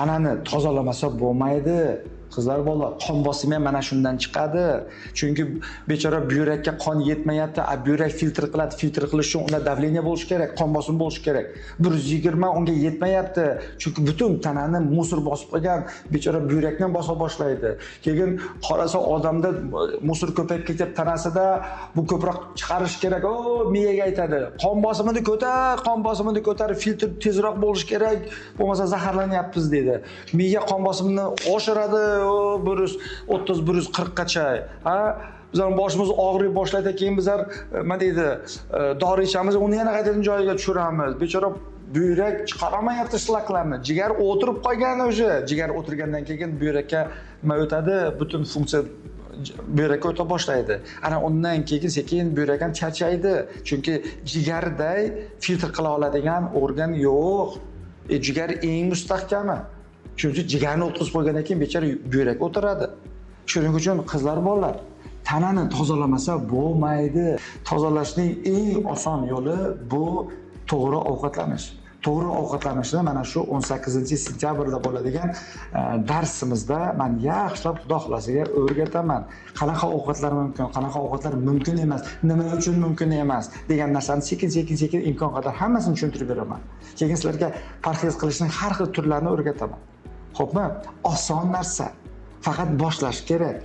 Tanani tozalamasa bo'lmaydi. Qizlar bola, qon bosimi ham mana shundan chiqadi. Chunki bechora buyrakka qon yetmayapti. Buyrak filtr qiladi. Filtr qilish uchun unda davleniya bo'lishi kerak, qon bosimi bo'lishi kerak. 120 unga yetmayapti. Chunki butun tanani musor bosib qolgan, bechora buyrakni bosa boshlaydi. Keyin qarasa odamda musor ko'payib ketib tanasida bu ko'proq chiqarish kerak. Miyaga aytadi. Qon bosimini ko'tar, qon bosimini ko'tarib filtr tezroq bo'lishi kerak. Bo'lmasa zaharlanyapmiz deydi. Miya qon bosimini oshiradi. 130-140 gacha. Bizlar boshimiz og'riy boshlaydi, keyin bizlar nima deydi, dori ichamiz, uni yana qaytadan joyiga tushiramiz. Bechora buyrak chiqaramayapti shlaklarni. Jigar o'tirib qolgan o'sha. Jigar o'tirgandan keyin buyrakka nima o'tadi? Butun funksiya buyrakka o'ta boshlaydi. Ana undan keyin sekin buyrak ham charchaydi. Chunki jigarday filtr qila oladigan organ yo'q. Jigar eng mustahkami. Chunki jigarni o'tkazib qo'ygandan keyin bechora buyrak o'tiradi. Shuning uchun qizlar bolalar, tanani tozalamasa bo'lmaydi. Tozalashning eng oson yo'li bu to'g'ri ovqatlanish. To'g'ri ovqatlanishni mana shu 18-sentyabrda bo'ladigan darsimizda men yaxshilab Xudo xolasiga o'rgataman. Qanaqa ovqatlar mumkin, qanaqa ovqatlar mumkin emas, nima uchun mumkin emas degan narsani sekin imkon qadar hammasini tushuntirib beraman. Keyin sizlarga parhez qilishning har xil turlarini o'rgataman. Xo'pmi? Oson narsa. Faqat boshlash kerak.